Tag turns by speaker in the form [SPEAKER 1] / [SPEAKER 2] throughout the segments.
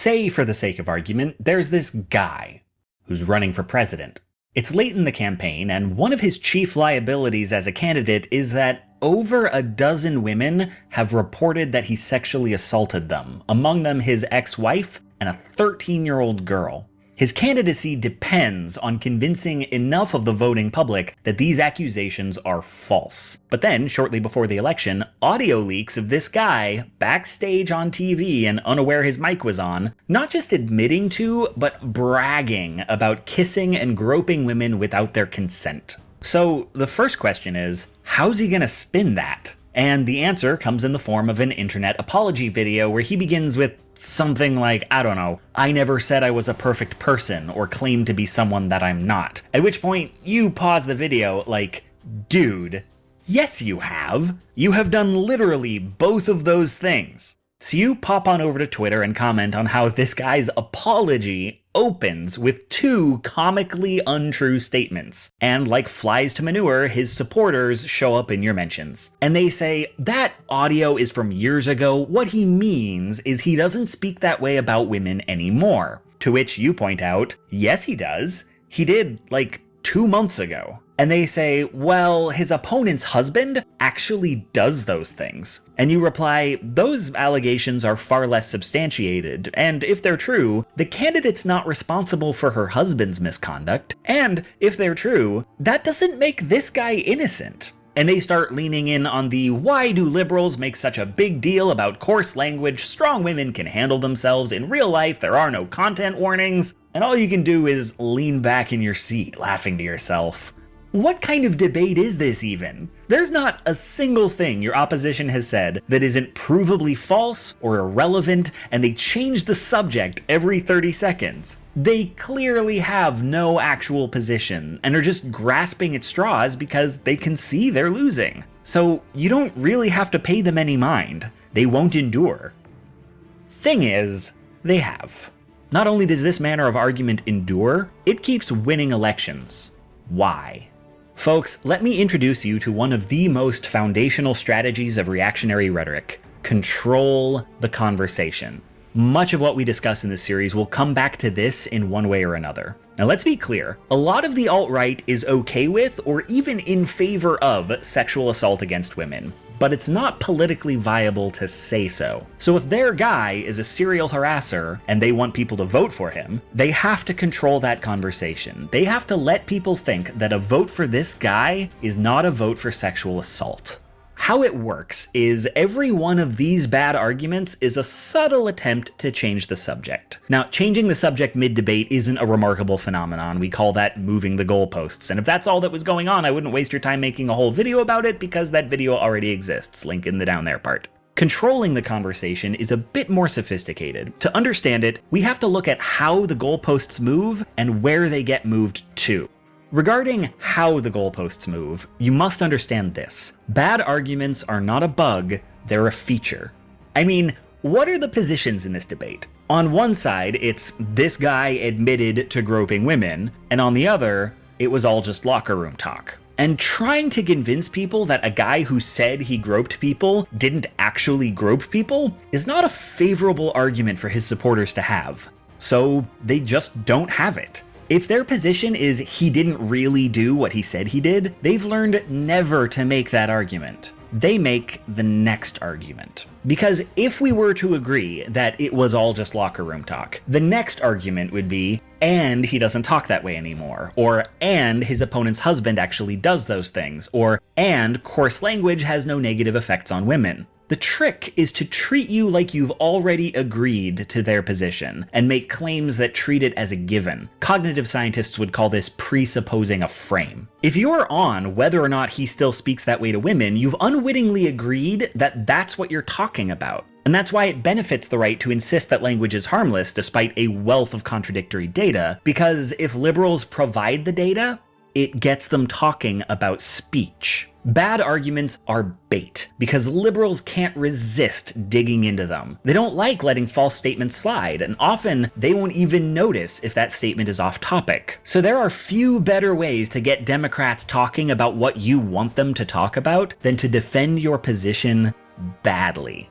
[SPEAKER 1] Say, for the sake of argument, there's this guy who's running for president. It's late in the campaign, and one of his chief liabilities as a candidate is that over a dozen women have reported that he sexually assaulted them, among them his ex-wife and a 13-year-old girl. His candidacy depends on convincing enough of the voting public that these accusations are false. But then, shortly before the election, audio leaks of this guy, backstage on TV and unaware his mic was on, not just admitting to, but bragging about kissing and groping women without their consent. So the first question is, how's he gonna spin that? And the answer comes in the form of an internet apology video where he begins with something like, I don't know, I never said I was a perfect person or claimed to be someone that I'm not. At which point you pause the video like, dude, yes you have. You have done literally both of those things. So you pop on over to Twitter and comment on how this guy's apology opens with two comically untrue statements. And like flies to manure, his supporters show up in your mentions. And they say, that audio is from years ago. What he means is he doesn't speak that way about women anymore. To which you point out, yes he does. He did, like, 2 months ago. And they say, well, his opponent's husband actually does those things. And you reply, those allegations are far less substantiated, and if they're true, the candidate's not responsible for her husband's misconduct, and if they're true, that doesn't make this guy innocent. And they start leaning in on the why do liberals make such a big deal about coarse language, strong women can handle themselves, in real life there are no content warnings, and all you can do is lean back in your seat laughing to yourself. What kind of debate is this even? There's not a single thing your opposition has said that isn't provably false or irrelevant, and they change the subject every 30 seconds. They clearly have no actual position and are just grasping at straws because they can see they're losing. So you don't really have to pay them any mind. They won't endure. Thing is, they have. Not only does this manner of argument endure, it keeps winning elections. Why? Folks, let me introduce you to one of the most foundational strategies of reactionary rhetoric. Control the conversation. Much of what we discuss in this series will come back to this in one way or another. Now let's be clear, a lot of the alt-right is okay with or even in favor of sexual assault against women, but it's not politically viable to say so. So if their guy is a serial harasser and they want people to vote for him, they have to control that conversation. They have to let people think that a vote for this guy is not a vote for sexual assault. How it works is every one of these bad arguments is a subtle attempt to change the subject. Now, changing the subject mid-debate isn't a remarkable phenomenon. We call that moving the goalposts. And if that's all that was going on, I wouldn't waste your time making a whole video about it because that video already exists. Link in the down there part. Controlling the conversation is a bit more sophisticated. To understand it, we have to look at how the goalposts move and where they get moved to. Regarding how the goalposts move, you must understand this. Bad arguments are not a bug, they're a feature. I mean, what are the positions in this debate? On one side, it's this guy admitted to groping women, and on the other, it was all just locker room talk. And trying to convince people that a guy who said he groped people didn't actually grope people is not a favorable argument for his supporters to have. So they just don't have it. If their position is he didn't really do what he said he did, they've learned never to make that argument. They make the next argument. Because if we were to agree that it was all just locker room talk, the next argument would be, and he doesn't talk that way anymore, or and his opponent's husband actually does those things, or and coarse language has no negative effects on women. The trick is to treat you like you've already agreed to their position and make claims that treat it as a given. Cognitive scientists would call this presupposing a frame. If you're on whether or not he still speaks that way to women, you've unwittingly agreed that that's what you're talking about. And that's why it benefits the right to insist that language is harmless despite a wealth of contradictory data, because if liberals provide the data, it gets them talking about speech. Bad arguments are bait, because liberals can't resist digging into them. They don't like letting false statements slide, and often they won't even notice if that statement is off topic. So there are few better ways to get Democrats talking about what you want them to talk about than to defend your position badly.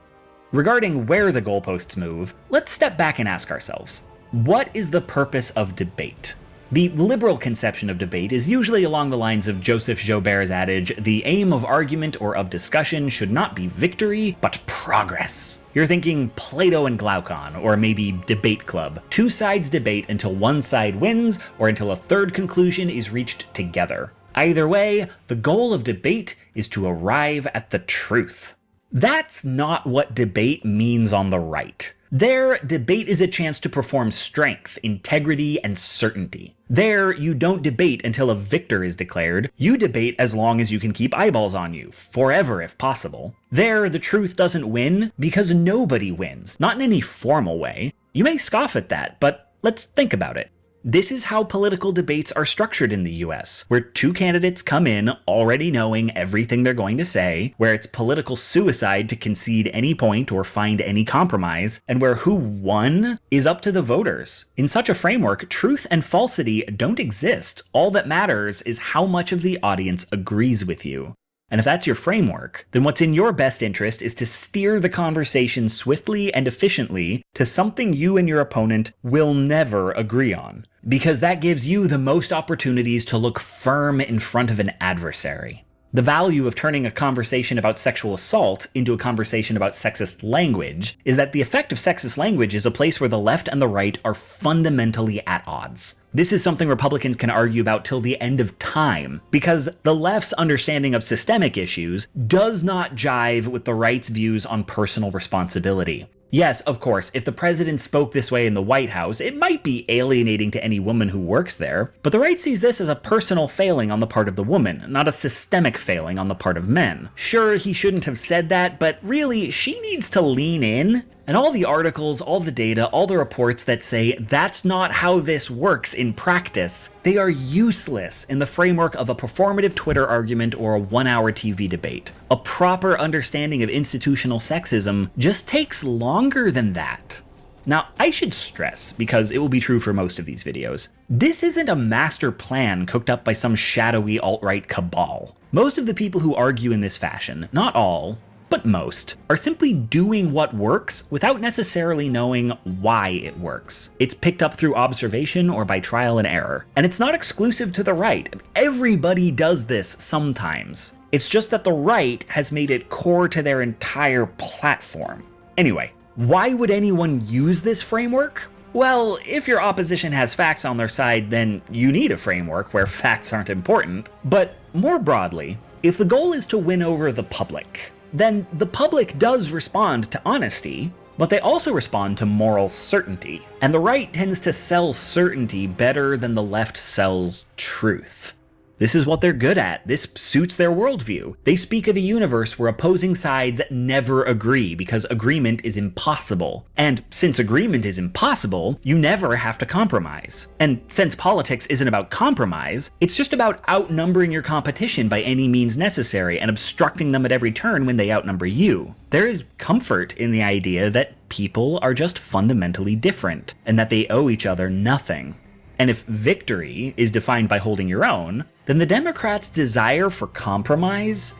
[SPEAKER 1] Regarding where the goalposts move, let's step back and ask ourselves, what is the purpose of debate? The liberal conception of debate is usually along the lines of Joseph Joubert's adage, the aim of argument or of discussion should not be victory, but progress. You're thinking Plato and Glaucon, or maybe Debate Club. Two sides debate until one side wins, or until a third conclusion is reached together. Either way, the goal of debate is to arrive at the truth. That's not what debate means on the right. There, debate is a chance to perform strength, integrity, and certainty. There, you don't debate until a victor is declared. You debate as long as you can keep eyeballs on you, forever if possible. There, the truth doesn't win because nobody wins, not in any formal way. You may scoff at that, but let's think about it. This is how political debates are structured in the US, where two candidates come in already knowing everything they're going to say, where it's political suicide to concede any point or find any compromise, and where who won is up to the voters. In such a framework, truth and falsity don't exist. All that matters is how much of the audience agrees with you. And if that's your framework, then what's in your best interest is to steer the conversation swiftly and efficiently to something you and your opponent will never agree on, because that gives you the most opportunities to look firm in front of an adversary. The value of turning a conversation about sexual assault into a conversation about sexist language is that the effect of sexist language is a place where the left and the right are fundamentally at odds. This is something Republicans can argue about till the end of time, because the left's understanding of systemic issues does not jive with the right's views on personal responsibility. Yes, of course, if the president spoke this way in the White House, it might be alienating to any woman who works there, but the right sees this as a personal failing on the part of the woman, not a systemic failing on the part of men. Sure, he shouldn't have said that, but really, she needs to lean in. And all the articles, all the data, all the reports that say that's not how this works in practice, they are useless in the framework of a performative Twitter argument or a 1-hour TV debate. A proper understanding of institutional sexism just takes longer than that. Now, I should stress, because it will be true for most of these videos, this isn't a master plan cooked up by some shadowy alt-right cabal. Most of the people who argue in this fashion, not all, but most, are simply doing what works without necessarily knowing why it works. It's picked up through observation or by trial and error. And it's not exclusive to the right. Everybody does this sometimes. It's just that the right has made it core to their entire platform. Anyway, why would anyone use this framework? Well, if your opposition has facts on their side, then you need a framework where facts aren't important. But more broadly, if the goal is to win over the public, then the public does respond to honesty, but they also respond to moral certainty. And the right tends to sell certainty better than the left sells truth. This is what they're good at. This suits their worldview. They speak of a universe where opposing sides never agree because agreement is impossible. And since agreement is impossible, you never have to compromise. And since politics isn't about compromise, it's just about outnumbering your competition by any means necessary and obstructing them at every turn when they outnumber you. There is comfort in the idea that people are just fundamentally different and that they owe each other nothing. And if victory is defined by holding your own, then the Democrats' desire for compromise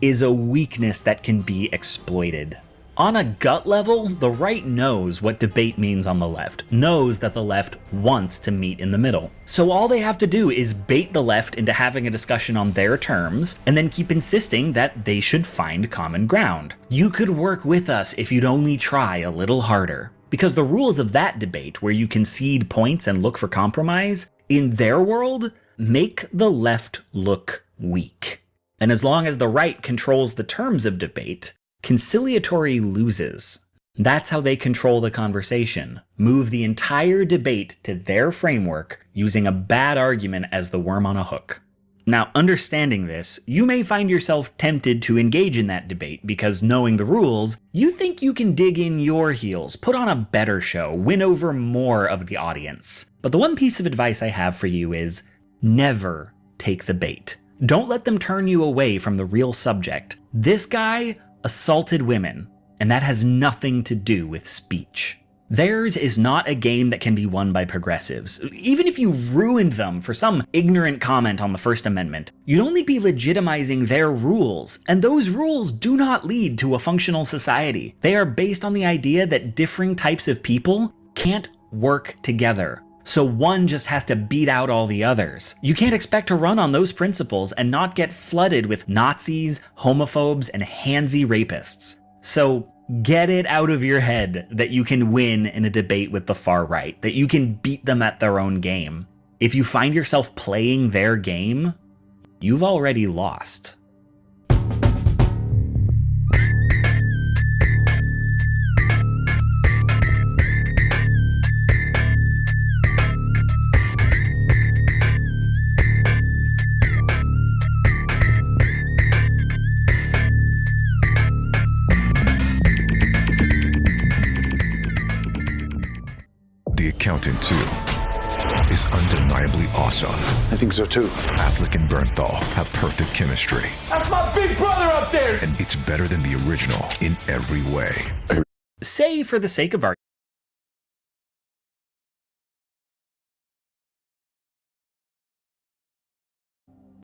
[SPEAKER 1] is a weakness that can be exploited. On a gut level, the right knows what debate means on the left, knows that the left wants to meet in the middle. So all they have to do is bait the left into having a discussion on their terms, and then keep insisting that they should find common ground. You could work with us if you'd only try a little harder. Because the rules of that debate, where you concede points and look for compromise, in their world, make the left look weak. And as long as the right controls the terms of debate, conciliatory loses. That's how they control the conversation, move the entire debate to their framework using a bad argument as the worm on a hook. Now, understanding this, you may find yourself tempted to engage in that debate because, knowing the rules, you think you can dig in your heels, put on a better show, win over more of the audience. But the one piece of advice I have for you is never take the bait. Don't let them turn you away from the real subject. This guy assaulted women, and that has nothing to do with speech. Theirs is not a game that can be won by progressives. Even if you ruined them for some ignorant comment on the First Amendment, you'd only be legitimizing their rules, and those rules do not lead to a functional society. They are based on the idea that differing types of people can't work together. So one just has to beat out all the others. You can't expect to run on those principles and not get flooded with Nazis, homophobes, and handsy rapists. So get it out of your head that you can win in a debate with the far right, that you can beat them at their own game. If you find yourself playing their game, you've already lost.
[SPEAKER 2] The Accountant 2 is undeniably awesome.
[SPEAKER 3] I think so too.
[SPEAKER 2] Affleck and Bernthal have perfect chemistry.
[SPEAKER 4] That's my big brother up there!
[SPEAKER 2] And it's better than the original in every way.
[SPEAKER 1] Say, for the sake of argument,